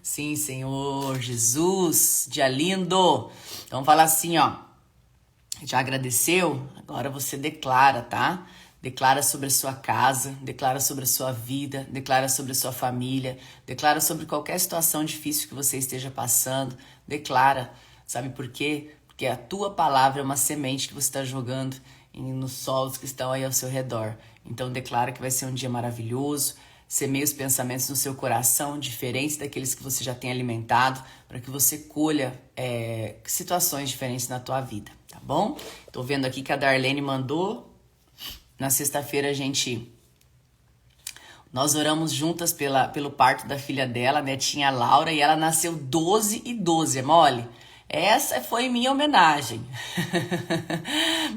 Sim, Senhor Jesus, dia lindo. Então fala assim, ó. Já agradeceu? Agora você declara, tá? Declara sobre a sua casa, declara sobre a sua vida, declara sobre a sua família, declara sobre qualquer situação difícil que você esteja passando. Declara. Sabe por quê? Porque a tua palavra é uma semente que você está jogando nos solos que estão aí ao seu redor. Então declara que vai ser um dia maravilhoso. Semeie os pensamentos no seu coração, diferentes daqueles que você já tem alimentado, para que você colha situações diferentes na tua vida, tá bom? Tô vendo aqui que a Darlene mandou. Na sexta-feira nós oramos juntas pelo parto da filha dela, netinha Laura, e ela nasceu 12/12, é mole? Essa foi minha homenagem.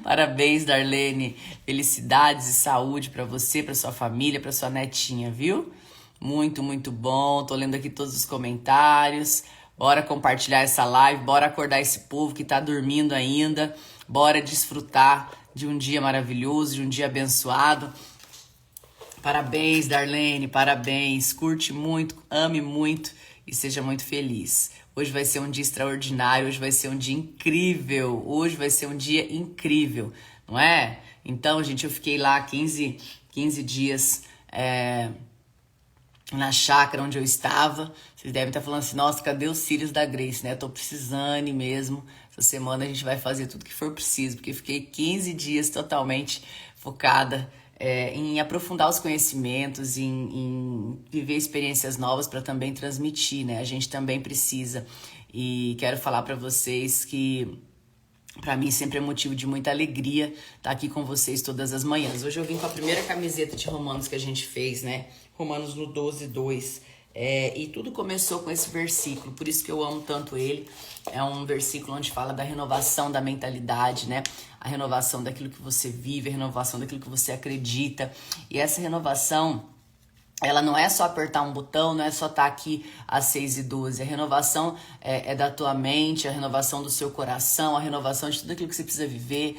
Parabéns, Darlene. Felicidades e saúde para você, para sua família, para sua netinha, viu? Muito, muito bom. Tô lendo aqui todos os comentários. Bora compartilhar essa live, bora acordar esse povo que tá dormindo ainda. Bora desfrutar de um dia maravilhoso, de um dia abençoado. Parabéns, Darlene, parabéns. Curte muito, ame muito e seja muito feliz. Hoje vai ser um dia extraordinário, hoje vai ser um dia incrível, hoje vai ser um dia incrível, não é? Então, gente, eu fiquei lá 15 dias na chácara onde eu estava. Vocês devem estar falando assim, nossa, cadê os cílios da Grace, né? Eu tô precisando mesmo. Essa semana a gente vai fazer tudo que for preciso, porque eu fiquei 15 dias totalmente focada em aprofundar os conhecimentos, em viver experiências novas para também transmitir, né? A gente também precisa. E quero falar para vocês que para mim sempre é motivo de muita alegria estar aqui com vocês todas as manhãs. Hoje eu vim com a primeira camiseta de Romanos que a gente fez, né? Romanos no 12:2. E tudo começou com esse versículo, por isso que eu amo tanto ele. É um versículo onde fala da renovação da mentalidade, né? A renovação daquilo que você vive, a renovação daquilo que você acredita. E essa renovação, ela não é só apertar um botão, não é só estar aqui às 6:12. A renovação é da tua mente, a renovação do seu coração, a renovação de tudo aquilo que você precisa viver.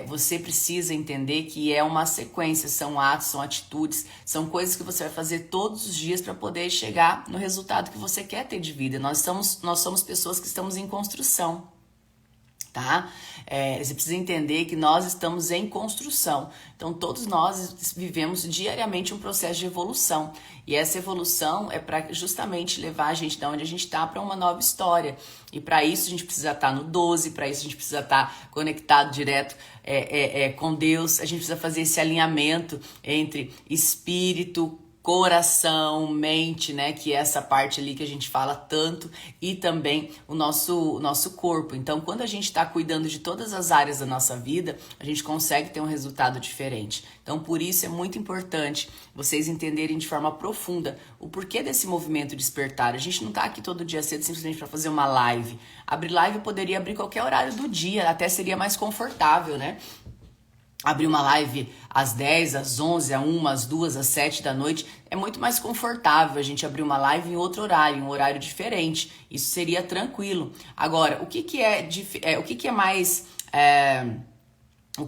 Você precisa entender que é uma sequência, são atos, são atitudes, são coisas que você vai fazer todos os dias para poder chegar no resultado que você quer ter de vida. Nós somos pessoas que estamos em construção. Tá? Você precisa entender que nós estamos em construção. Então, todos nós vivemos diariamente um processo de evolução. E essa evolução é para justamente levar a gente da onde a gente está para uma nova história. E para isso a gente precisa estar no 12, para isso a gente precisa estar conectado direto com Deus. A gente precisa fazer esse alinhamento entre espírito, coração, mente, né, que é essa parte ali que a gente fala tanto, e também o nosso corpo. Então, quando a gente está cuidando de todas as áreas da nossa vida, a gente consegue ter um resultado diferente. Então, por isso é muito importante vocês entenderem de forma profunda o porquê desse movimento despertar. A gente não está aqui todo dia cedo simplesmente para fazer uma live. Abrir live poderia abrir qualquer horário do dia, até seria mais confortável, né? Abrir uma live às 10, às 11, às 1, às 2, às 7 da noite é muito mais confortável a gente abrir uma live em outro horário, em um horário diferente. Isso seria tranquilo. Agora, o que é mais o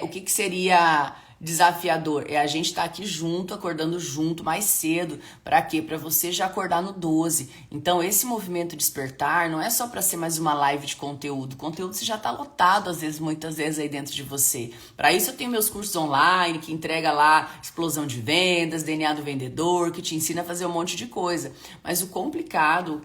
que seria desafiador? É a gente estar aqui junto, acordando junto, mais cedo. Para quê? Para você já acordar no 12. Então, esse movimento despertar não é só para ser mais uma live de conteúdo. O conteúdo você já está lotado, muitas vezes aí dentro de você. Para isso, eu tenho meus cursos online, que entrega lá explosão de vendas, DNA do vendedor, que te ensina a fazer um monte de coisa. Mas o complicado,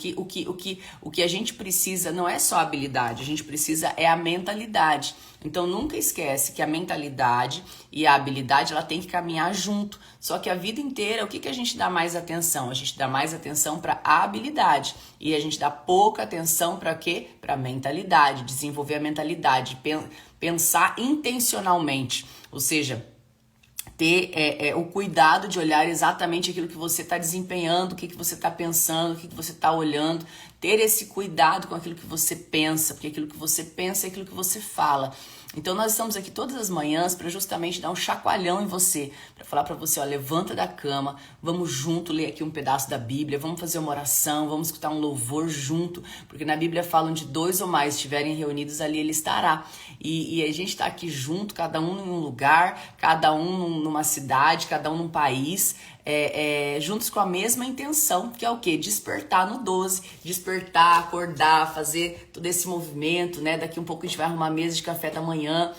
o que a gente precisa não é só a habilidade, a gente precisa é a mentalidade. Então, nunca esquece que a mentalidade e a habilidade, ela tem que caminhar junto. Só que a vida inteira, o que a gente dá mais atenção? A gente dá mais atenção para a habilidade. E a gente dá pouca atenção para quê? Para a mentalidade, desenvolver a mentalidade, pensar intencionalmente. Ou seja, ter o cuidado de olhar exatamente aquilo que você está desempenhando, o que você está pensando, o que você está olhando. Ter esse cuidado com aquilo que você pensa, porque aquilo que você pensa é aquilo que você fala. Então nós estamos aqui todas as manhãs para justamente dar um chacoalhão em você, para falar para você, ó, levanta da cama, vamos junto ler aqui um pedaço da Bíblia, vamos fazer uma oração, vamos escutar um louvor junto, porque na Bíblia falam de 2 ou mais estiverem reunidos, ali ele estará. E a gente está aqui junto, cada um em um lugar, cada um numa cidade, cada um num país, juntos com a mesma intenção, que é o quê? Despertar no 12, despertar, acordar, fazer todo esse movimento, né? Daqui um pouco a gente vai arrumar a mesa de café da manhã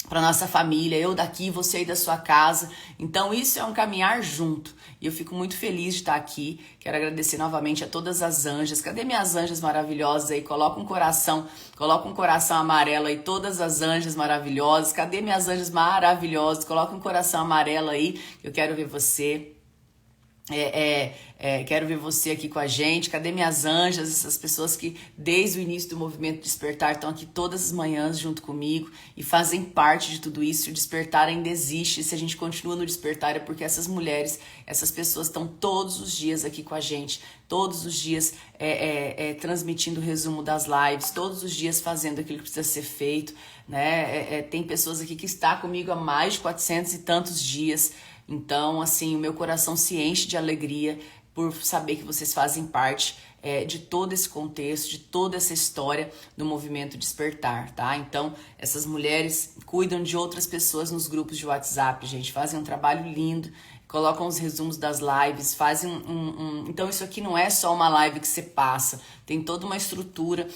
para nossa família, eu daqui, você aí da sua casa. Então isso é um caminhar junto. E eu fico muito feliz de estar aqui. Quero agradecer novamente a todas as anjas. Cadê minhas anjas maravilhosas aí? Coloca um coração amarelo aí, todas as anjas maravilhosas. Cadê minhas anjas maravilhosas? Coloca um coração amarelo aí, eu quero ver você. Quero ver você aqui com a gente. Cadê minhas anjas? Essas pessoas que desde o início do movimento Despertar estão aqui todas as manhãs junto comigo e fazem parte de tudo isso. O Despertar ainda existe. Se a gente continua no Despertar é porque essas mulheres, essas pessoas estão todos os dias aqui com a gente, todos os dias transmitindo o resumo das lives, todos os dias fazendo aquilo que precisa ser feito, né? Tem pessoas aqui que estão comigo há mais de 400 e tantos dias. Então, assim, o meu coração se enche de alegria por saber que vocês fazem parte de todo esse contexto, de toda essa história do movimento Despertar, tá? Então, essas mulheres cuidam de outras pessoas nos grupos de WhatsApp, gente, fazem um trabalho lindo, colocam os resumos das lives, fazem Então, isso aqui não é só uma live que você passa, tem toda uma estrutura.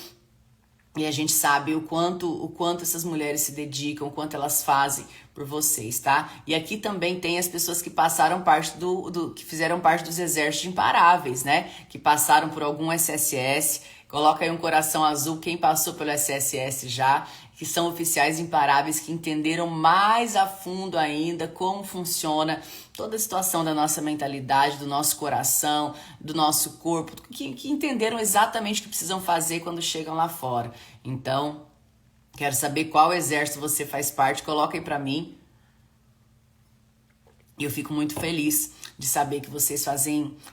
E a gente sabe o quanto essas mulheres se dedicam, o quanto elas fazem por vocês, tá? E aqui também tem as pessoas que passaram parte que fizeram parte dos exércitos imparáveis, né? Que passaram por algum SSS. Coloca aí um coração azul quem passou pelo SSS já, que são oficiais imparáveis que entenderam mais a fundo ainda como funciona toda a situação da nossa mentalidade, do nosso coração, do nosso corpo, que entenderam exatamente o que precisam fazer quando chegam lá fora. Então, quero saber qual exército você faz parte, coloca aí pra mim. E eu fico muito feliz de saber que vocês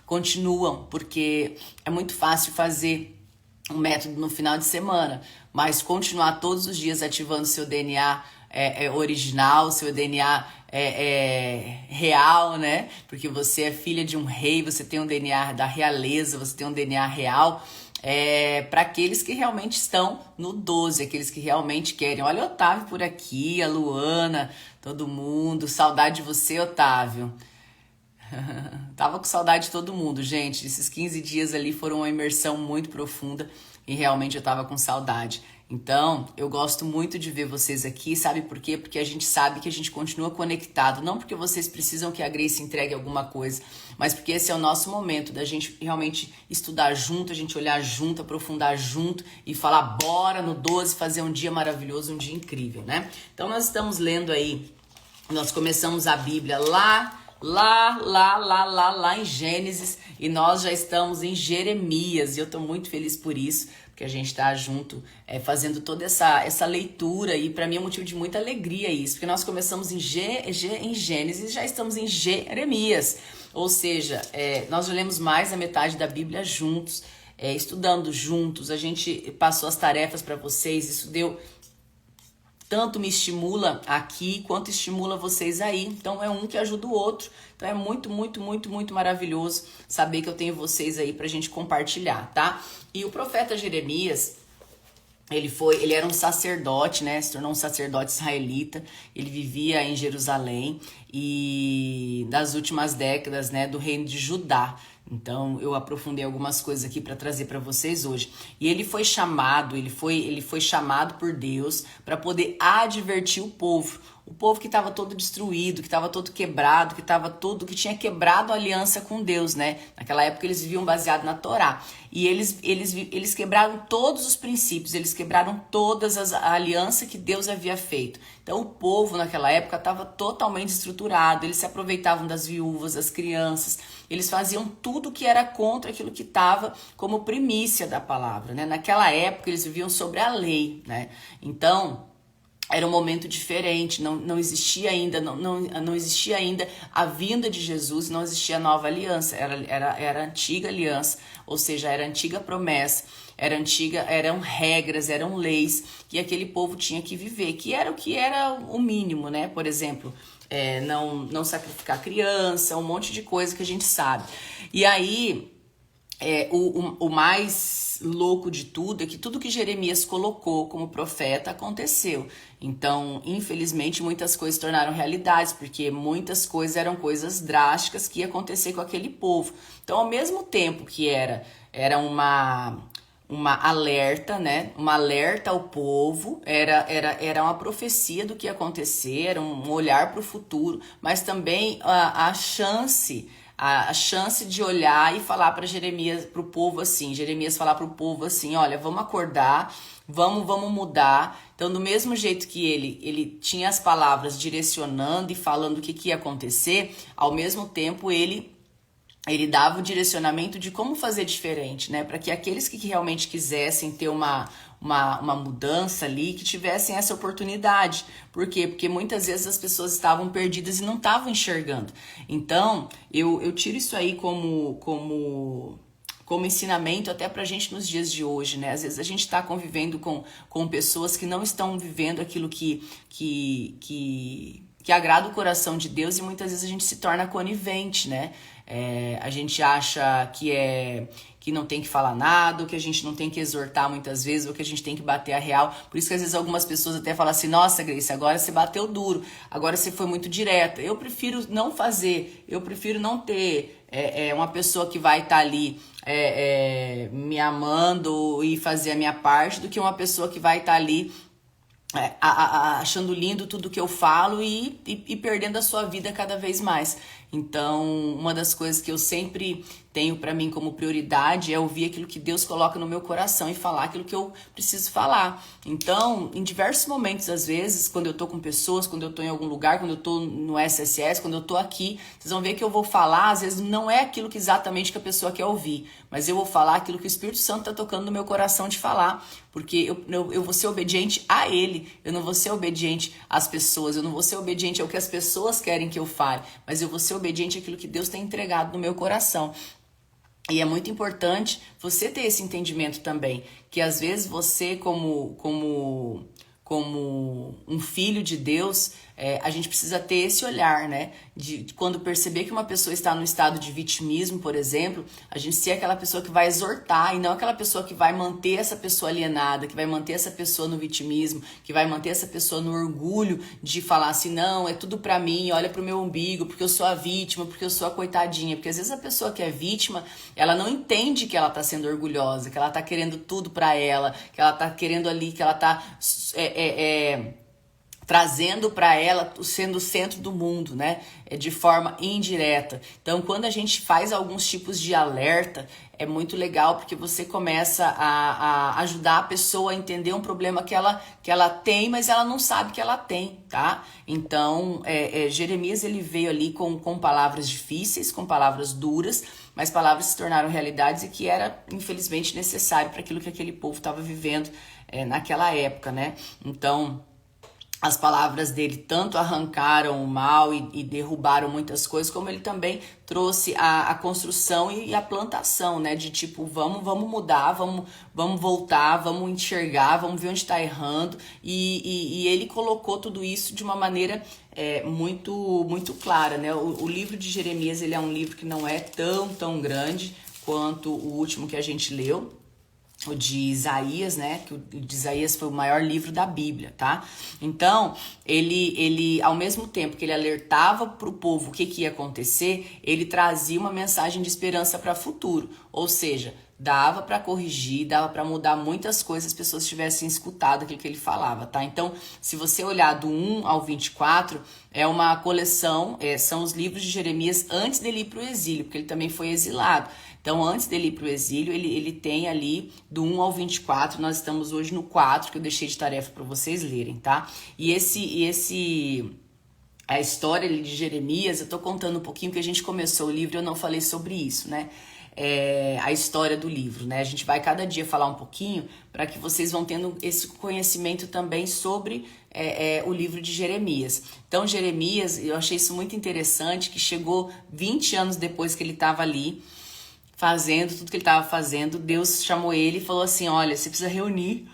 continuam, porque é muito fácil fazer um método no final de semana, mas continuar todos os dias ativando seu DNA original, seu DNA real, né? Porque você é filha de um rei, você tem um DNA da realeza, você tem um DNA real, para aqueles que realmente estão no 12, aqueles que realmente querem. Olha o Otávio por aqui, a Luana, todo mundo, saudade de você, Otávio. Tava com saudade de todo mundo, gente. Esses 15 dias ali foram uma imersão muito profunda e realmente eu tava com saudade. Então, eu gosto muito de ver vocês aqui, sabe por quê? Porque a gente sabe que a gente continua conectado, não porque vocês precisam que a Grace entregue alguma coisa, mas porque esse é o nosso momento da gente realmente estudar junto, a gente olhar junto, aprofundar junto e falar, bora no 12 fazer um dia maravilhoso, um dia incrível, né? Então, nós estamos lendo aí, nós começamos a Bíblia lá em Gênesis e nós já estamos em Jeremias e eu tô muito feliz por isso, porque a gente tá junto fazendo toda essa leitura e para mim é um motivo de muita alegria isso, porque nós começamos em Gênesis e já estamos em Jeremias, ou seja, nós já lemos mais da metade da Bíblia juntos, estudando juntos, a gente passou as tarefas para vocês, isso tanto me estimula aqui, quanto estimula vocês aí. Então, é um que ajuda o outro. Então, é muito, muito, muito, muito maravilhoso saber que eu tenho vocês aí pra gente compartilhar, tá? E o profeta Jeremias, ele era um sacerdote, né? Se tornou um sacerdote israelita. Ele vivia em Jerusalém e das últimas décadas, né, do reino de Judá. Então, eu aprofundei algumas coisas aqui para trazer para vocês hoje. E ele foi chamado por Deus para poder advertir o povo que estava todo destruído, que estava todo quebrado, que tinha quebrado a aliança com Deus, né? Naquela época eles viviam baseado na Torá. E eles quebraram todos os princípios, eles quebraram todas a aliança que Deus havia feito. Então o povo naquela época estava totalmente estruturado, eles se aproveitavam das viúvas, das crianças, eles faziam tudo que era contra aquilo que estava como primícia da palavra, né? Naquela época eles viviam sobre a lei, né? Então era um momento diferente, não existia ainda, não existia ainda a vinda de Jesus, não existia a nova aliança, era a antiga aliança, ou seja, era a antiga promessa, eram regras, eram leis que aquele povo tinha que viver, que era o mínimo, né? Por exemplo, não sacrificar criança, um monte de coisa que a gente sabe. E aí, o mais louco de tudo é que tudo que Jeremias colocou como profeta aconteceu. Então, infelizmente, muitas coisas se tornaram realidades, porque muitas coisas eram coisas drásticas que ia acontecer com aquele povo. Então, ao mesmo tempo que era uma alerta, né? Uma alerta ao povo, era uma profecia do que ia acontecer, era um olhar para o futuro, mas também a chance de olhar e falar para Jeremias, para o povo assim, Jeremias falar para o povo assim, olha, vamos acordar, vamos mudar. Então, do mesmo jeito que ele tinha as palavras direcionando e falando o que ia acontecer, ao mesmo tempo ele dava o direcionamento de como fazer diferente, né? Para que aqueles que realmente quisessem ter uma mudança ali, que tivessem essa oportunidade. Por quê? Porque muitas vezes as pessoas estavam perdidas e não estavam enxergando. Então, eu tiro isso aí como ensinamento até pra gente nos dias de hoje, né? Às vezes a gente tá convivendo com pessoas que não estão vivendo aquilo que agrada o coração de Deus, e muitas vezes a gente se torna conivente, né? A gente acha que não tem que falar nada, ou que a gente não tem que exortar muitas vezes, ou que a gente tem que bater a real. Por isso que às vezes algumas pessoas até falam assim, nossa, Grace, agora você bateu duro, agora você foi muito direta. Eu prefiro não fazer, eu prefiro não ter uma pessoa que vai estar ali me amando e fazer a minha parte, do que uma pessoa que vai estar ali achando lindo tudo que eu falo e perdendo a sua vida cada vez mais. Então, uma das coisas que eu sempre tenho pra mim como prioridade é ouvir aquilo que Deus coloca no meu coração e falar aquilo que eu preciso falar. Então, em diversos momentos, às vezes, quando eu tô com pessoas, quando eu tô em algum lugar, quando eu tô no SSS, quando eu tô aqui, vocês vão ver que eu vou falar, às vezes não é aquilo que exatamente que a pessoa quer ouvir, mas eu vou falar aquilo que o Espírito Santo tá tocando no meu coração de falar, porque eu vou ser obediente a Ele, eu não vou ser obediente às pessoas, eu não vou ser obediente ao que as pessoas querem que eu fale, mas eu vou ser obediente àquilo que Deus tem entregado no meu coração. E é muito importante você ter esse entendimento também, que às vezes você como um filho de Deus, a gente precisa ter esse olhar, né? De quando perceber que uma pessoa está no estado de vitimismo, por exemplo, a gente ser aquela pessoa que vai exortar e não aquela pessoa que vai manter essa pessoa alienada, que vai manter essa pessoa no vitimismo, que vai manter essa pessoa no orgulho de falar assim, não, é tudo pra mim, olha pro meu umbigo, porque eu sou a vítima, porque eu sou a coitadinha. Porque às vezes a pessoa que é vítima, ela não entende que ela tá sendo orgulhosa, que ela tá querendo tudo pra ela, que ela tá querendo ali, que ela tá trazendo para ela sendo o centro do mundo, né? De forma indireta. Então, quando a gente faz alguns tipos de alerta, é muito legal porque você começa a ajudar a pessoa a entender um problema que ela tem, mas ela não sabe que ela tem, tá? Então, Jeremias ele veio ali com palavras difíceis, com palavras duras, mas palavras que se tornaram realidades e que era, infelizmente, necessário para aquilo que aquele povo estava vivendo naquela época, né? Então, as palavras dele tanto arrancaram o mal e derrubaram muitas coisas, como ele também trouxe a construção e a plantação, né? De tipo, vamos mudar, vamos voltar, vamos enxergar, vamos ver onde está errando. E ele colocou tudo isso de uma maneira muito clara, né? O livro de Jeremias, ele é um livro que não é tão grande quanto o último que a gente leu, o de Isaías, né? Que o de Isaías foi o maior livro da Bíblia, tá? Então, ele ao mesmo tempo que ele alertava para o povo o que ia acontecer, ele trazia uma mensagem de esperança para o futuro. Ou seja, dava para corrigir, dava para mudar muitas coisas se as pessoas tivessem escutado aquilo que ele falava, tá? Então, se você olhar do 1 ao 24, é uma coleção, são os livros de Jeremias antes dele ir para o exílio, porque ele também foi exilado. Então, antes dele ir para o exílio, ele tem ali do 1 ao 24, nós estamos hoje no 4, que eu deixei de tarefa para vocês lerem, tá? E a história de Jeremias, eu tô contando um pouquinho, que a gente começou o livro e eu não falei sobre isso, né? A história do livro, né? A gente vai cada dia falar um pouquinho para que vocês vão tendo esse conhecimento também sobre o livro de Jeremias. Então, Jeremias, eu achei isso muito interessante, que chegou 20 anos depois que ele estava ali, fazendo tudo que ele estava fazendo, Deus chamou ele e falou assim, olha, você precisa reunir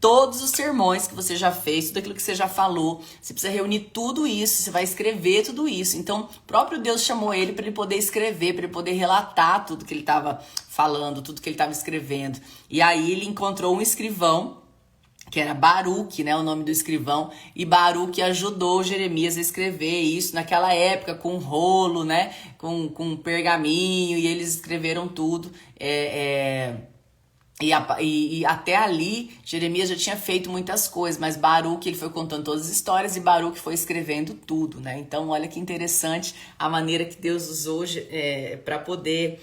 todos os sermões que você já fez, tudo aquilo que você já falou. Você precisa reunir tudo isso, você vai escrever tudo isso. Então, o próprio Deus chamou ele para ele poder escrever, para ele poder relatar tudo que ele estava falando, tudo que ele estava escrevendo. E aí ele encontrou um escrivão, que era Baruque, né, o nome do escrivão, e Baruque ajudou Jeremias a escrever isso naquela época, com rolo, né, com pergaminho, e eles escreveram tudo. E até ali, Jeremias já tinha feito muitas coisas, mas Baruque, ele foi contando todas as histórias e Baruque foi escrevendo tudo, né? Então, olha que interessante a maneira que Deus usou para poder...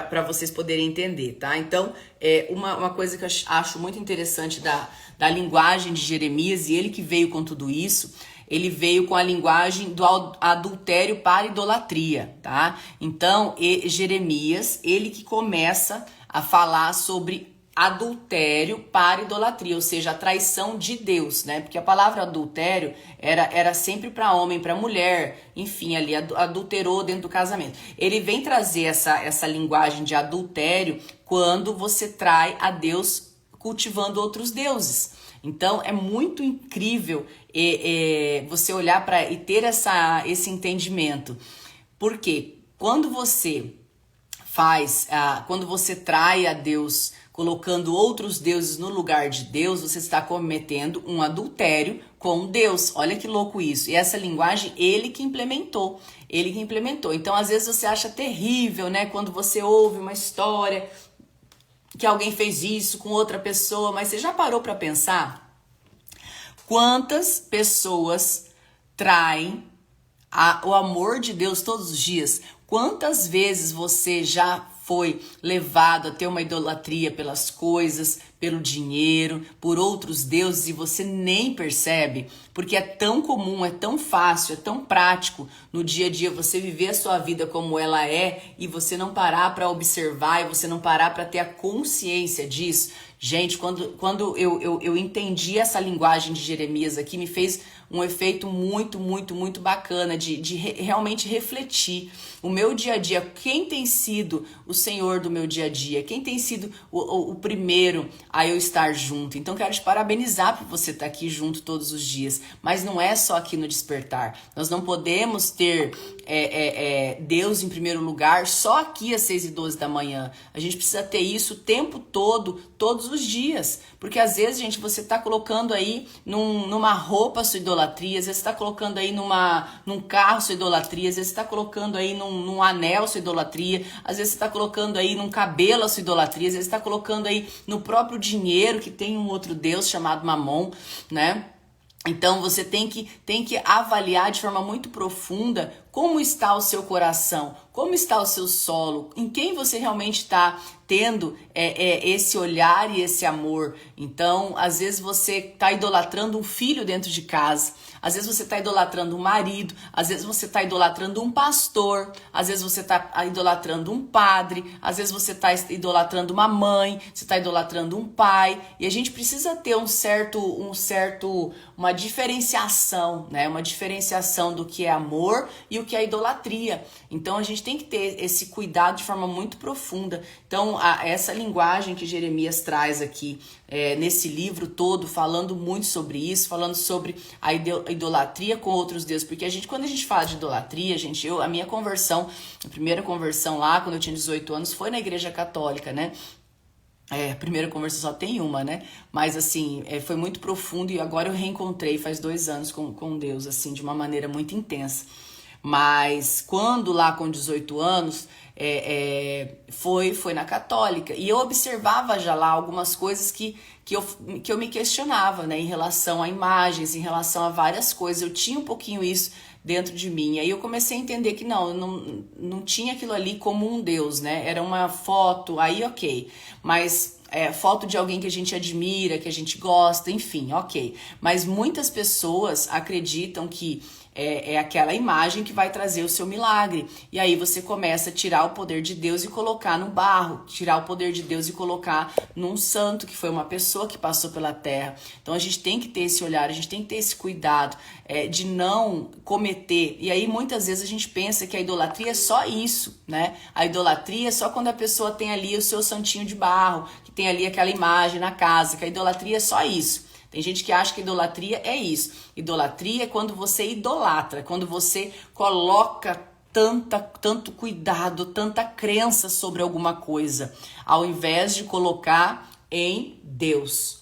para vocês poderem entender, tá? Então, uma coisa que eu acho muito interessante da linguagem de Jeremias, e ele que veio com tudo isso, ele veio com a linguagem do adultério para idolatria, tá? Então, Jeremias, ele que começa a falar sobre adultério para idolatria, ou seja, a traição de Deus, né? Porque a palavra adultério era sempre para homem, para mulher, enfim, ali adulterou dentro do casamento. Ele vem trazer essa linguagem de adultério quando você trai a Deus cultivando outros deuses. Então, é muito incrível você olhar para e ter esse entendimento. Porque quando você quando você trai a Deus, colocando outros deuses no lugar de Deus, você está cometendo um adultério com Deus. Olha que louco isso. E essa linguagem, ele que implementou. Então, às vezes você acha terrível, né? Quando você ouve uma história que alguém fez isso com outra pessoa, mas você já parou para pensar quantas pessoas traem o amor de Deus todos os dias? Quantas vezes você já foi levado a ter uma idolatria pelas coisas, pelo dinheiro, por outros deuses e você nem percebe? Porque é tão comum, é tão fácil, é tão prático no dia a dia você viver a sua vida como ela é e você não parar para observar e você não parar para ter a consciência disso. Gente, quando eu entendi essa linguagem de Jeremias aqui, me fez um efeito muito, muito, muito bacana de realmente refletir o meu dia a dia. Quem tem sido o Senhor do meu dia a dia? Quem tem sido o primeiro a eu estar junto? Então, quero te parabenizar por você estar aqui junto todos os dias. Mas não é só aqui no Despertar. Nós não podemos ter Deus em primeiro lugar só aqui às 6h12 da manhã. A gente precisa ter isso o tempo todo, todos os dias. Porque às vezes, gente, você está colocando aí numa roupa a sua idolatria, às vezes você está colocando aí num carro a sua idolatria, às vezes você está colocando aí num anel a sua idolatria, às vezes você está colocando aí num cabelo a sua idolatria, às vezes você está colocando aí no próprio dinheiro, que tem um outro Deus chamado Mamon, né? Então você tem que avaliar de forma muito profunda como está o seu coração, como está o seu solo, em quem você realmente está tendo esse olhar e esse amor. Então, às vezes você está idolatrando um filho dentro de casa, às vezes você está idolatrando um marido, às vezes você está idolatrando um pastor, às vezes você está idolatrando um padre, às vezes você está idolatrando uma mãe, você está idolatrando um pai. E a gente precisa ter uma diferenciação, né? Uma diferenciação do que é amor e o que é idolatria. Então a gente tem que ter esse cuidado de forma muito profunda. Então essa linguagem que Jeremias traz aqui nesse livro todo, falando muito sobre isso, falando sobre a idolatria com outros deuses, porque quando a gente fala de idolatria, gente, a minha conversão, a primeira conversão lá, quando eu tinha 18 anos, foi na igreja católica, né? A primeira conversão só tem uma, né? Mas assim, foi muito profundo e agora eu reencontrei faz 2 anos com Deus, assim, de uma maneira muito intensa. Mas quando lá com 18 anos, foi na católica. E eu observava já lá algumas coisas que eu me questionava, né? Em relação a imagens, em relação a várias coisas. Eu tinha um pouquinho isso dentro de mim. Aí eu comecei a entender que não tinha aquilo ali como um Deus, né? Era uma foto, aí ok. Mas foto de alguém que a gente admira, que a gente gosta, enfim, ok. Mas muitas pessoas acreditam que é aquela imagem que vai trazer o seu milagre. E aí você começa a tirar o poder de Deus e colocar no barro, tirar o poder de Deus e colocar num santo, que foi uma pessoa que passou pela terra. Então a gente tem que ter esse olhar, a gente tem que ter esse cuidado de não cometer. E aí muitas vezes a gente pensa que a idolatria é só isso, né? A idolatria é só quando a pessoa tem ali o seu santinho de barro, que tem ali aquela imagem na casa, que a idolatria é só isso. Tem gente que acha que idolatria é isso. Idolatria é quando você idolatra, quando você coloca tanto cuidado, tanta crença sobre alguma coisa, ao invés de colocar em Deus.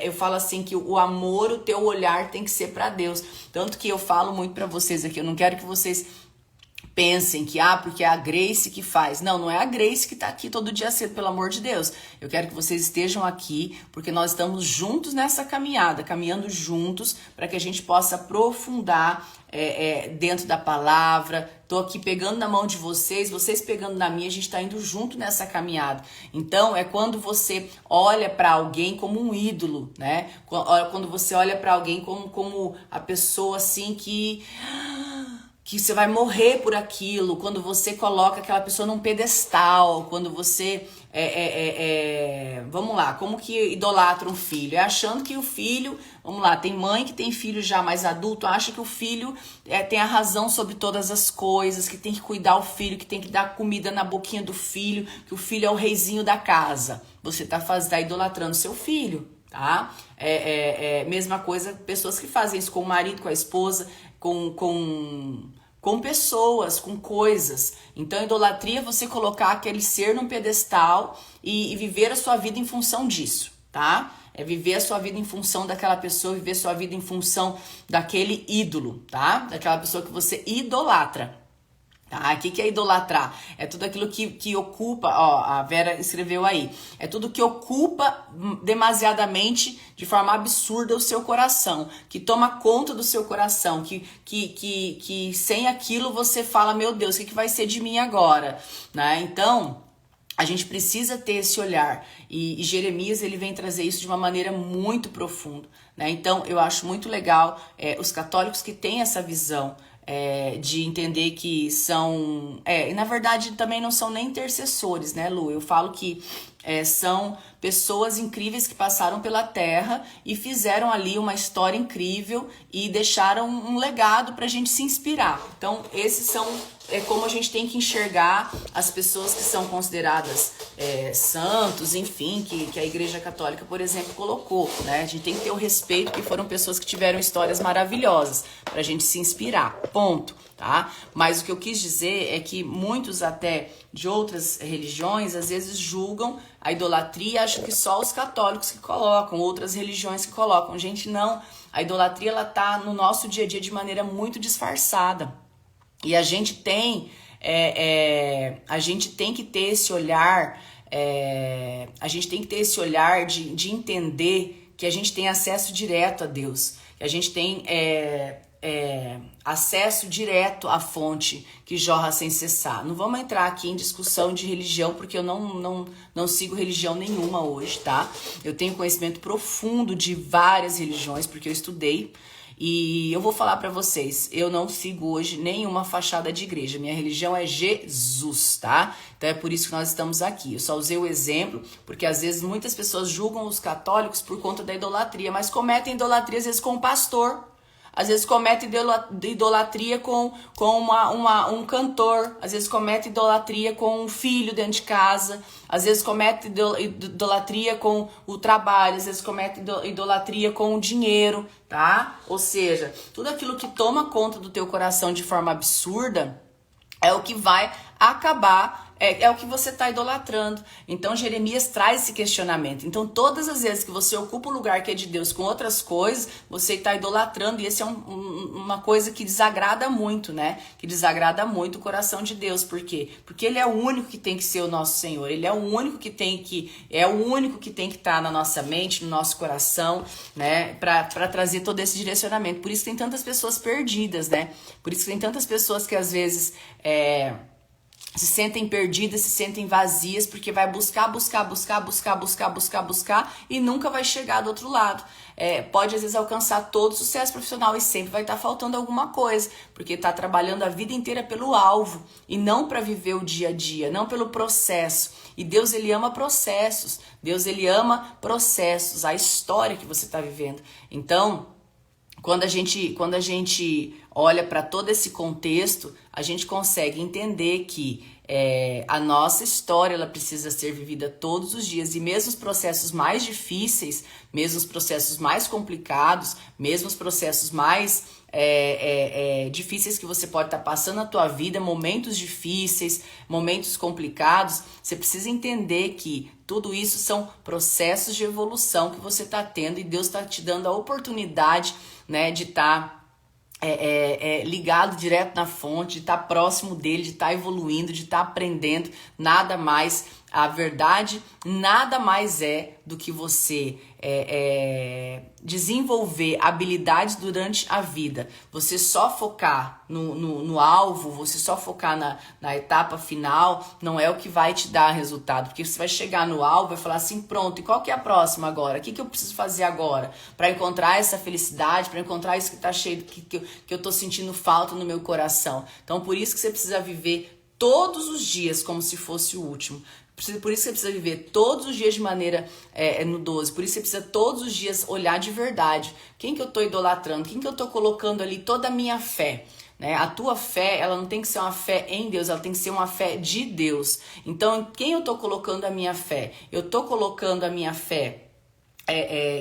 Eu falo assim que o amor, o teu olhar tem que ser para Deus. Tanto que eu falo muito para vocês aqui, eu não quero que vocês pensem que, porque é a Grace que faz. Não, não é a Grace que tá aqui todo dia cedo, pelo amor de Deus. Eu quero que vocês estejam aqui, porque nós estamos juntos nessa caminhada, caminhando juntos, para que a gente possa aprofundar dentro da palavra. Tô aqui pegando na mão de vocês, vocês pegando na minha, a gente tá indo junto nessa caminhada. Então, é quando você olha para alguém como um ídolo, né? Quando você olha para alguém como a pessoa assim que você vai morrer por aquilo, quando você coloca aquela pessoa num pedestal, quando você, vamos lá, como que idolatra um filho? É achando que o filho, vamos lá, tem mãe que tem filho já mais adulto, acha que o filho tem a razão sobre todas as coisas, que tem que cuidar o filho, que tem que dar comida na boquinha do filho, que o filho é o reizinho da casa. Você tá idolatrando seu filho, tá? Mesma coisa, pessoas que fazem isso com o marido, com a esposa, com pessoas, com coisas. Então, idolatria é você colocar aquele ser num pedestal e viver a sua vida em função disso, tá? É viver a sua vida em função daquela pessoa, viver a sua vida em função daquele ídolo, tá? Daquela pessoa que você idolatra. Tá? O que é idolatrar? É tudo aquilo que ocupa, a Vera escreveu aí, é tudo que ocupa demasiadamente, de forma absurda, o seu coração, que toma conta do seu coração, que sem aquilo você fala, meu Deus, o que vai ser de mim agora? Né? Então, a gente precisa ter esse olhar, e Jeremias ele vem trazer isso de uma maneira muito profunda, né? Então, eu acho muito legal os católicos que têm essa visão, de entender que são... e na verdade também não são nem intercessores, né, Lu? Eu falo que são pessoas incríveis que passaram pela Terra e fizeram ali uma história incrível e deixaram um legado pra gente se inspirar. Então, esses são como a gente tem que enxergar as pessoas que são consideradas santos, enfim, que a Igreja Católica, por exemplo, colocou, né? A gente tem que ter o respeito, porque foram pessoas que tiveram histórias maravilhosas pra gente se inspirar, ponto, tá? Mas o que eu quis dizer é que muitos até de outras religiões, às vezes julgam a idolatria, acham que só os católicos que colocam, outras religiões que colocam. Gente, não. A idolatria, ela tá no nosso dia a dia de maneira muito disfarçada. E a gente tem que ter esse olhar, de entender que a gente tem acesso direto a Deus, que a gente tem acesso direto à fonte que jorra sem cessar. Não vamos entrar aqui em discussão de religião, porque eu não sigo religião nenhuma hoje, tá? Eu tenho conhecimento profundo de várias religiões, porque eu estudei. E eu vou falar pra vocês, eu não sigo hoje nenhuma fachada de igreja. Minha religião é Jesus, tá? Então é por isso que nós estamos aqui. Eu só usei o exemplo, porque às vezes muitas pessoas julgam os católicos por conta da idolatria, mas cometem idolatria às vezes com o pastor. Às vezes comete idolatria com um cantor, às vezes comete idolatria com um filho dentro de casa, às vezes comete idolatria com o trabalho, às vezes comete idolatria com o dinheiro, tá? Ou seja, tudo aquilo que toma conta do teu coração de forma absurda é o que vai acabar, é o que você está idolatrando. Então Jeremias traz esse questionamento. Então todas as vezes que você ocupa o lugar que é de Deus com outras coisas, você está idolatrando, e esse é uma coisa que desagrada muito, né? Que desagrada muito o coração de Deus. Por quê? Porque Ele é o único que tem que ser o nosso Senhor. Ele é o único que tem que estar na nossa mente, no nosso coração, né? Para trazer todo esse direcionamento. Por isso tem tantas pessoas perdidas, né? Por isso tem tantas pessoas que às vezes se sentem perdidas, se sentem vazias, porque vai buscar e nunca vai chegar do outro lado. Pode às vezes alcançar todo o sucesso profissional e sempre vai estar faltando alguma coisa, porque está trabalhando a vida inteira pelo alvo e não para viver o dia a dia, não pelo processo. E Deus, ele ama processos. Deus, ele ama processos, a história que você está vivendo. Então, quando a gente olha para todo esse contexto, a gente consegue entender que a nossa história, ela precisa ser vivida todos os dias. E mesmo os processos mais difíceis, mesmo os processos mais complicados, mesmo os processos mais difíceis que você pode estar passando na tua vida, momentos difíceis, momentos complicados, você precisa entender que tudo isso são processos de evolução que você está tendo, e Deus está te dando a oportunidade, né, de estar ligado direto na fonte, de estar próximo dele, de estar evoluindo, de estar aprendendo. Nada mais, a verdade nada mais é do que você desenvolver habilidades durante a vida. Você só focar no alvo, você só focar na etapa final, não é o que vai te dar resultado. Porque você vai chegar no alvo e falar assim, pronto, e qual que é a próxima agora? O que eu preciso fazer agora para encontrar essa felicidade, para encontrar isso que está cheio, que eu estou sentindo falta no meu coração? Então, por isso que você precisa viver todos os dias como se fosse o último. Por isso você precisa viver todos os dias de maneira no 12. Por isso você precisa todos os dias olhar de verdade. Quem que eu estou idolatrando? Quem que eu estou colocando ali toda a minha fé? Né? A tua fé, ela não tem que ser uma fé em Deus, ela tem que ser uma fé de Deus. Então, em quem eu estou colocando a minha fé? Eu estou colocando a minha fé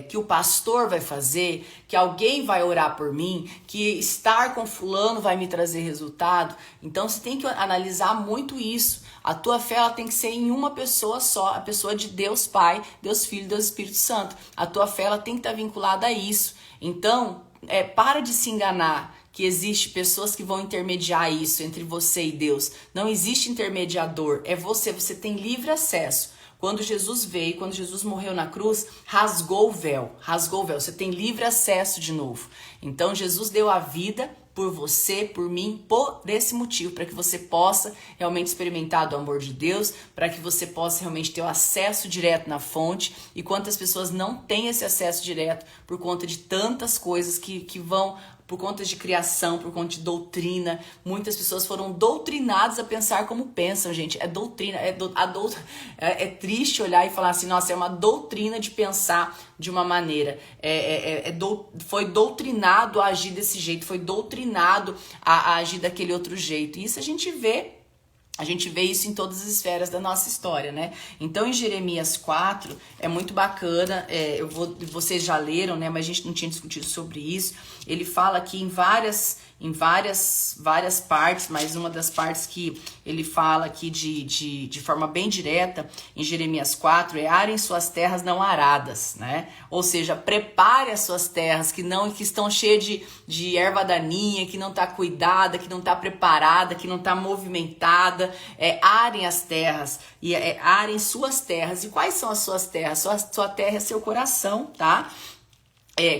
que o pastor vai fazer, que alguém vai orar por mim, que estar com fulano vai me trazer resultado. Então você tem que analisar muito isso. A tua fé, ela tem que ser em uma pessoa só, a pessoa de Deus Pai, Deus Filho, Deus Espírito Santo. A tua fé, ela tem que estar vinculada a isso. Então, para de se enganar que existe pessoas que vão intermediar isso entre você e Deus. Não existe intermediador, é você tem livre acesso. Quando Jesus veio, quando Jesus morreu na cruz, rasgou o véu, você tem livre acesso de novo. Então Jesus deu a vida por você, por mim, por esse motivo, para que você possa realmente experimentar do amor de Deus, para que você possa realmente ter o acesso direto na fonte. E quantas pessoas não têm esse acesso direto por conta de tantas coisas que vão, por conta de criação, por conta de doutrina. Muitas pessoas foram doutrinadas a pensar como pensam, gente. É doutrina, é triste olhar e falar assim, nossa, é uma doutrina de pensar de uma maneira. Foi doutrinado a agir desse jeito, foi doutrinado a agir daquele outro jeito. E isso a gente vê isso em todas as esferas da nossa história, né? Então, em Jeremias 4, é muito bacana, vocês já leram, né? Mas a gente não tinha discutido sobre isso. Ele fala aqui em várias partes, mas uma das partes que ele fala aqui de forma bem direta, em Jeremias 4, arem suas terras não aradas, né? Ou seja, prepare as suas terras que estão cheias de erva daninha, que não está cuidada, que não está preparada, que não está movimentada. Arem as terras, e arem suas terras. E quais são as suas terras? Sua terra é seu coração, tá?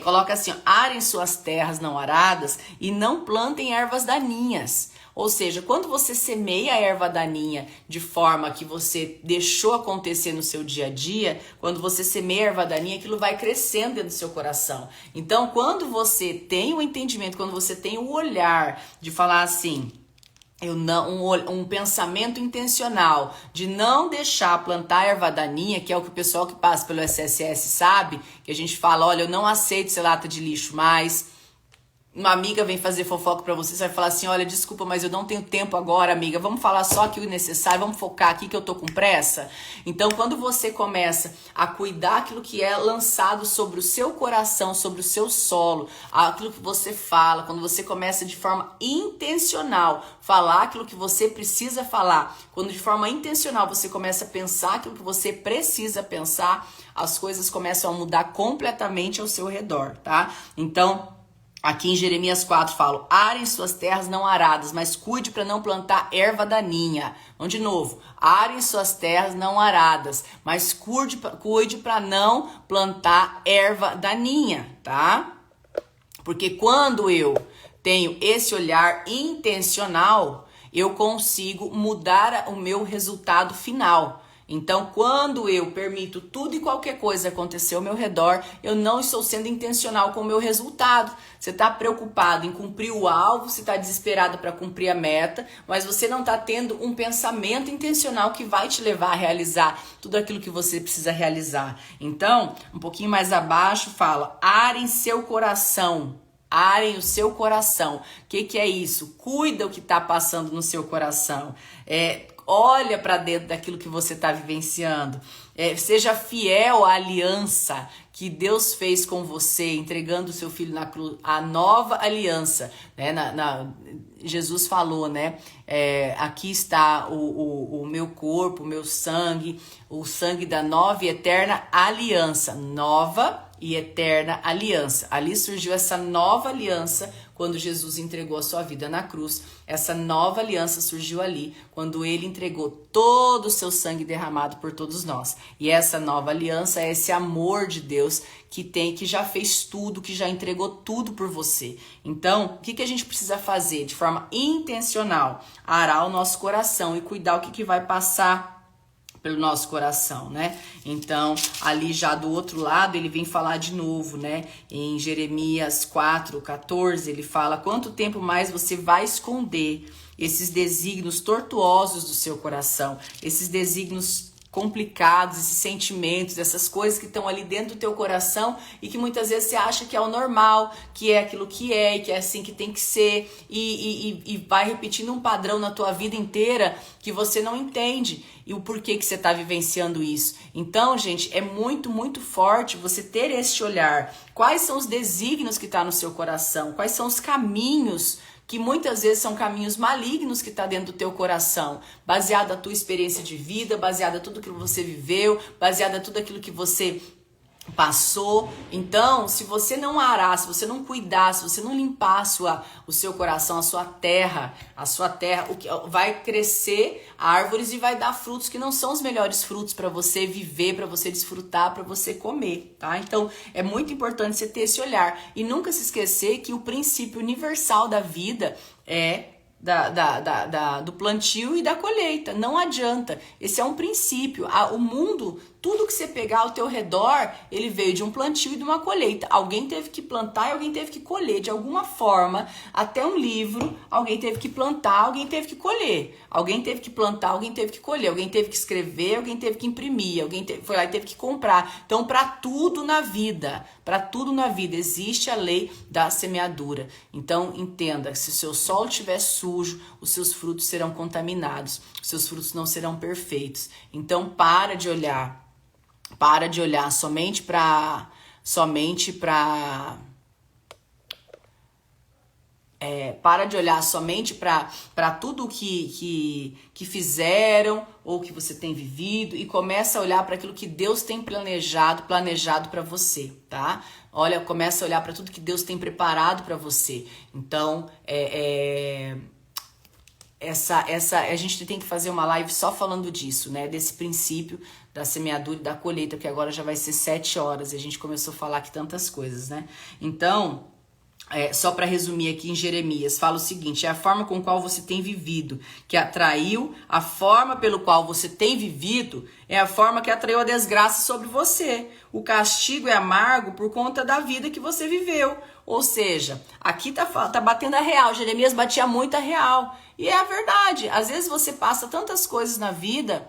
Coloca assim, ó, arem suas terras não aradas e não plantem ervas daninhas. Ou seja, quando você semeia a erva daninha de forma que você deixou acontecer no seu dia a dia, quando você semeia a erva daninha, aquilo vai crescendo dentro do seu coração. Então, quando você tem o entendimento, quando você tem o olhar de falar assim, um pensamento intencional de não deixar plantar erva daninha, que é o que o pessoal que passa pelo SSS sabe, que a gente fala, olha, eu não aceito ser lata de lixo mais. Uma amiga vem fazer fofoca pra você, você vai falar assim, olha, desculpa, mas eu não tenho tempo agora, amiga, vamos falar só aqui o necessário, vamos focar aqui que eu tô com pressa. Então, quando você começa a cuidar aquilo que é lançado sobre o seu coração, sobre o seu solo, aquilo que você fala, quando você começa de forma intencional falar aquilo que você precisa falar, quando de forma intencional você começa a pensar aquilo que você precisa pensar, as coisas começam a mudar completamente ao seu redor, tá? Então, aqui em Jeremias 4 falo, arem suas terras não aradas, mas cuide para não plantar erva daninha. Vamos de novo, arem suas terras não aradas, mas cuide para não plantar erva daninha, tá? Porque quando eu tenho esse olhar intencional, eu consigo mudar o meu resultado final. Então, quando eu permito tudo e qualquer coisa acontecer ao meu redor, eu não estou sendo intencional com o meu resultado. Você está preocupado em cumprir o alvo, você está desesperado para cumprir a meta, mas você não está tendo um pensamento intencional que vai te levar a realizar tudo aquilo que você precisa realizar. Então, um pouquinho mais abaixo fala, arem seu coração. Arem o seu coração. O que é isso? Cuida o que está passando no seu coração. Olha para dentro daquilo que você está vivenciando. Seja fiel à aliança que Deus fez com você, entregando o seu filho na cruz, a nova aliança. Né? Jesus falou, né? Aqui está o meu corpo, o meu sangue, o sangue da nova e eterna aliança. Nova e eterna aliança. Ali surgiu essa nova aliança quando Jesus entregou a sua vida na cruz. Essa nova aliança surgiu ali quando ele entregou todo o seu sangue derramado por todos nós. E essa nova aliança é esse amor de Deus que já fez tudo, que já entregou tudo por você. Então, o que a gente precisa fazer de forma intencional? Arar o nosso coração e cuidar o que vai passar pelo nosso coração, né? Então, ali já do outro lado, ele vem falar de novo, né? Em Jeremias 4:14, ele fala: quanto tempo mais você vai esconder esses desígnios tortuosos do seu coração, esses desígnios complicados, esses sentimentos, essas coisas que estão ali dentro do teu coração e que muitas vezes você acha que é o normal, que é aquilo que é e que é assim que tem que ser e vai repetindo um padrão na tua vida inteira que você não entende e o porquê que você está vivenciando isso. Então, gente, é muito, muito forte você ter esse olhar. Quais são os desígnios que está no seu coração? Quais são os caminhos que muitas vezes são caminhos malignos que está dentro do teu coração, baseado na tua experiência de vida, baseado em tudo aquilo que você viveu, baseado em tudo aquilo que você passou. Então, se você não arar, se você não cuidar, se você não limpar o seu coração, a sua terra, o que vai crescer árvores e vai dar frutos que não são os melhores frutos para você viver, para você desfrutar, para você comer, tá? Então, é muito importante você ter esse olhar e nunca se esquecer que o princípio universal da vida é do plantio e da colheita. Não adianta. Esse é um princípio. O mundo, tudo que você pegar ao teu redor, ele veio de um plantio e de uma colheita. Alguém teve que plantar e alguém teve que colher. De alguma forma, até um livro, alguém teve que plantar, alguém teve que colher. Alguém teve que plantar, alguém teve que colher. Alguém teve que escrever, alguém teve que imprimir. Alguém foi lá e teve que comprar. Então, para tudo na vida, existe a lei da semeadura. Então, entenda, se o seu solo estiver sujo, os seus frutos serão contaminados, os seus frutos não serão perfeitos. Então, para de olhar somente para tudo que fizeram ou que você tem vivido e começa a olhar para aquilo que Deus tem planejado para você, tá? Começa a olhar para tudo que Deus tem preparado para você. Então, a gente tem que fazer uma live só falando disso, né? Desse princípio da semeadura e da colheita, que agora já vai ser 7 horas e a gente começou a falar aqui tantas coisas, né? Então, só para resumir aqui em Jeremias, fala o seguinte: é a forma com qual você tem vivido que atraiu, a forma pelo qual você tem vivido é a forma que atraiu a desgraça sobre você. O castigo é amargo por conta da vida que você viveu. Ou seja, aqui tá batendo a real. Jeremias batia muito a real. E é a verdade. Às vezes você passa tantas coisas na vida,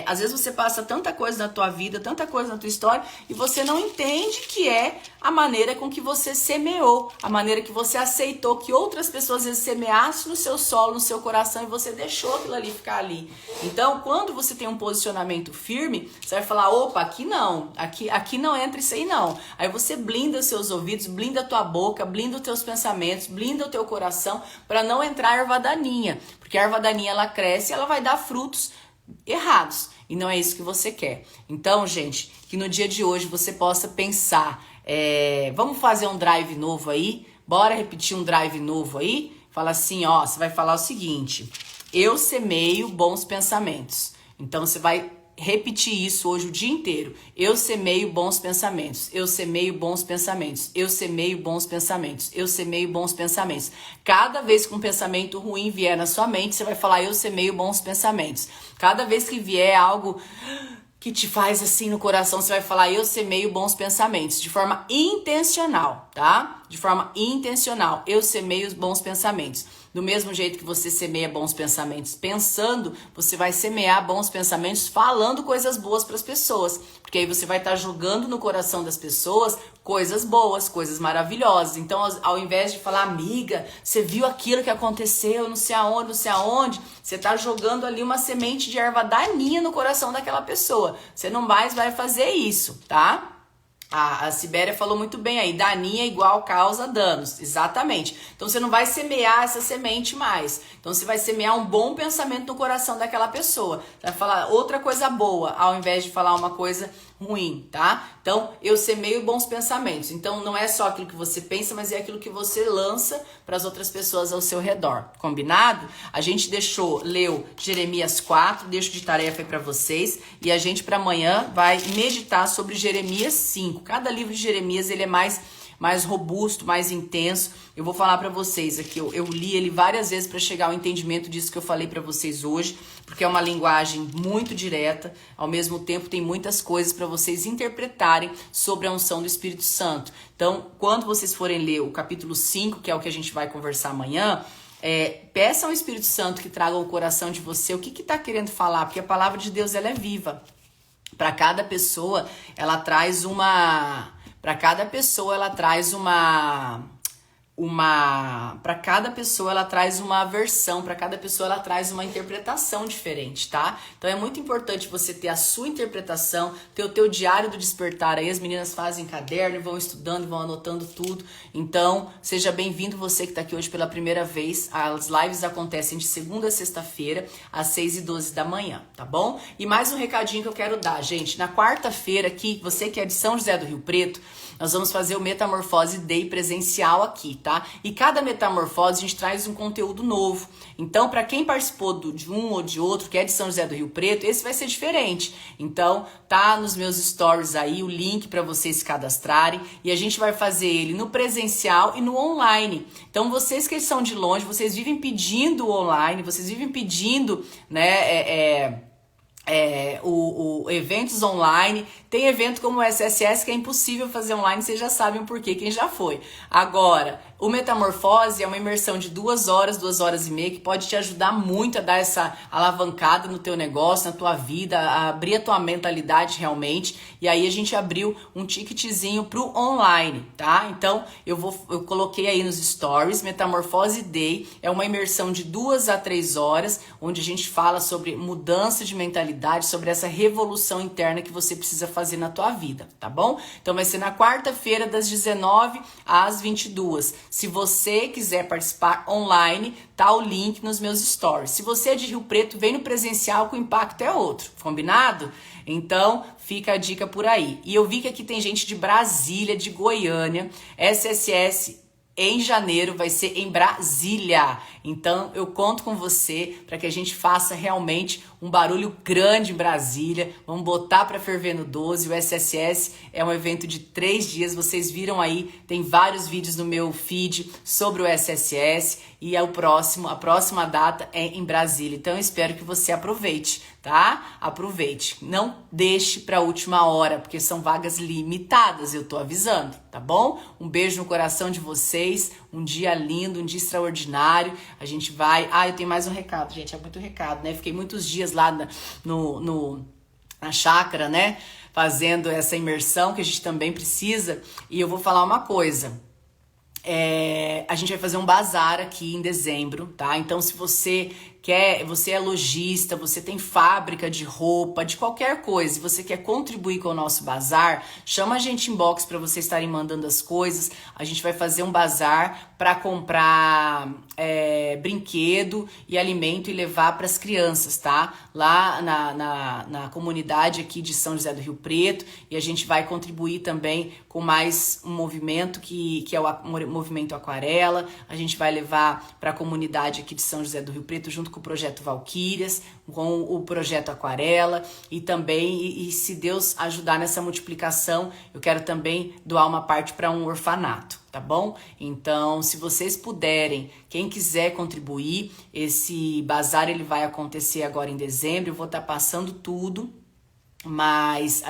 às vezes você passa tanta coisa na tua vida, tanta coisa na tua história, e você não entende que é a maneira com que você semeou, a maneira que você aceitou que outras pessoas às vezes semeassem no seu solo, no seu coração, e você deixou aquilo ali ficar ali. Então, quando você tem um posicionamento firme, você vai falar: opa, aqui não entra isso aí não. Aí você blinda os seus ouvidos, blinda a tua boca, blinda os teus pensamentos, blinda o teu coração, para não entrar a erva daninha, porque a erva daninha ela cresce e ela vai dar frutos errados, e não é isso que você quer. Então, gente, que no dia de hoje você possa pensar, vamos fazer um drive novo aí? Bora repetir um drive novo aí? Fala assim, você vai falar o seguinte: eu semeio bons pensamentos. Então você vai repetir isso hoje o dia inteiro. Eu semeio bons pensamentos, eu semeio bons pensamentos, eu semeio bons pensamentos, eu semeio bons pensamentos. Cada vez que um pensamento ruim vier na sua mente, você vai falar, eu semeio bons pensamentos. Cada vez que vier algo que te faz assim no coração, você vai falar, eu semeio bons pensamentos, de forma intencional, tá? De forma intencional, eu semeio bons pensamentos. Do mesmo jeito que você semeia bons pensamentos pensando, você vai semear bons pensamentos falando coisas boas para as pessoas. Porque aí você vai estar jogando no coração das pessoas coisas boas, coisas maravilhosas. Então, ao invés de falar, amiga, você viu aquilo que aconteceu, não sei aonde, você está jogando ali uma semente de erva daninha no coração daquela pessoa. Você não mais vai fazer isso, tá? A Sibéria falou muito bem aí, daninha igual causa danos, exatamente. Então você não vai semear essa semente mais. Então você vai semear um bom pensamento no coração daquela pessoa. Você vai falar outra coisa boa, ao invés de falar uma coisa ruim, tá? Então eu semeio bons pensamentos. Então não é só aquilo que você pensa, mas é aquilo que você lança para as outras pessoas ao seu redor. Combinado? A gente leu Jeremias 4, deixo de tarefa aí para vocês, e a gente para amanhã vai meditar sobre Jeremias 5. Cada livro de Jeremias ele é mais robusto, mais intenso. Eu vou falar para vocês aqui, eu li ele várias vezes para chegar ao entendimento disso que eu falei para vocês hoje, porque é uma linguagem muito direta, ao mesmo tempo tem muitas coisas para vocês interpretarem sobre a unção do Espírito Santo. Então, quando vocês forem ler o capítulo 5, que é o que a gente vai conversar amanhã, peça ao Espírito Santo que traga ao coração de você o que está querendo falar, porque a palavra de Deus ela é viva. Para cada pessoa, ela traz uma... Para cada pessoa, ela traz para cada pessoa ela traz uma versão, para cada pessoa ela traz uma interpretação diferente, tá? Então é muito importante você ter a sua interpretação, ter o teu diário do despertar. Aí as meninas fazem caderno, vão estudando, vão anotando tudo. Então, seja bem-vindo você que tá aqui hoje pela primeira vez. As lives acontecem de segunda a sexta-feira, às 6h12 da manhã, tá bom? E mais um recadinho que eu quero dar, gente. Na quarta-feira aqui, você que é de São José do Rio Preto, nós vamos fazer o Metamorfose Day presencial aqui, tá? E cada metamorfose a gente traz um conteúdo novo. Então, para quem participou de um ou de outro, que é de São José do Rio Preto, esse vai ser diferente. Então, tá nos meus stories aí o link para vocês se cadastrarem e a gente vai fazer ele no presencial e no online. Então, vocês que são de longe, vocês vivem pedindo online, vocês vivem pedindo, né, eventos online. Tem evento como o SSS que é impossível fazer online, vocês já sabem o porquê, quem já foi. Agora, o Metamorfose é uma imersão de 2 horas, 2h30, que pode te ajudar muito a dar essa alavancada no teu negócio, na tua vida, a abrir a tua mentalidade realmente. E aí a gente abriu um ticketzinho pro online, tá? Então, eu coloquei aí nos stories, Metamorfose Day, é uma imersão de 2 a 3 horas, onde a gente fala sobre mudança de mentalidade, sobre essa revolução interna que você precisa fazer na tua vida, tá bom? Então vai ser na quarta-feira das 19 às 22. Se você quiser participar online, tá o link nos meus stories. Se você é de Rio Preto, vem no presencial que o impacto é outro, combinado? Então, fica a dica por aí. E eu vi que aqui tem gente de Brasília, de Goiânia, SSS em janeiro vai ser em Brasília. Então eu conto com você para que a gente faça realmente um barulho grande em Brasília. Vamos botar para ferver no 12. O SSS é um evento de 3 dias. Vocês viram aí, tem vários vídeos no meu feed sobre o SSS. E a próxima data é em Brasília. Então eu espero que você aproveite, tá? Aproveite. Não deixe para a última hora, porque são vagas limitadas, eu tô avisando, tá bom? Um beijo no coração de vocês. Um dia lindo, um dia extraordinário. A gente vai... eu tenho mais um recado, gente. É muito recado, né? Fiquei muitos dias lá na chácara, né? Fazendo essa imersão que a gente também precisa. E eu vou falar uma coisa. A gente vai fazer um bazar aqui em dezembro, tá? Então, se você você é lojista, você tem fábrica de roupa, de qualquer coisa, e você quer contribuir com o nosso bazar, chama a gente inbox para vocês estarem mandando as coisas. A gente vai fazer um bazar para comprar brinquedo e alimento e levar para as crianças, tá? Lá na comunidade aqui de São José do Rio Preto, e a gente vai contribuir também com mais um movimento que é o movimento Aquarela. A gente vai levar para a comunidade aqui de São José do Rio Preto junto com com o projeto Valquírias, com o projeto Aquarela e também, e se Deus ajudar nessa multiplicação, eu quero também doar uma parte para um orfanato, tá bom? Então, se vocês puderem, quem quiser contribuir, esse bazar ele vai acontecer agora em dezembro, eu vou estar passando tudo. Mas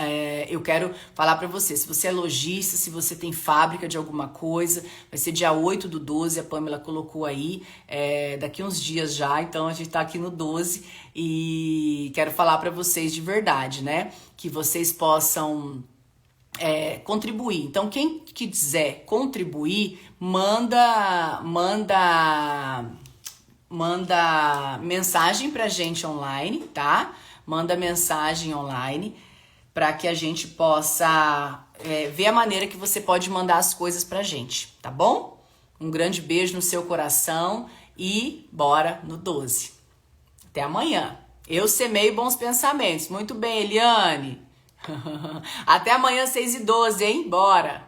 eu quero falar para você, se você é lojista, se você tem fábrica de alguma coisa, vai ser dia 8/12, a Pamela colocou aí, daqui uns dias já, então a gente tá aqui no 12 e quero falar para vocês de verdade, né? Que vocês possam contribuir. Então, quem quiser contribuir, manda mensagem pra gente online, tá? Manda mensagem online para que a gente possa ver a maneira que você pode mandar as coisas pra gente, tá bom? Um grande beijo no seu coração e bora no 12. Até amanhã. Eu semeio bons pensamentos. Muito bem, Eliane. Até amanhã, 6h12, hein? Bora!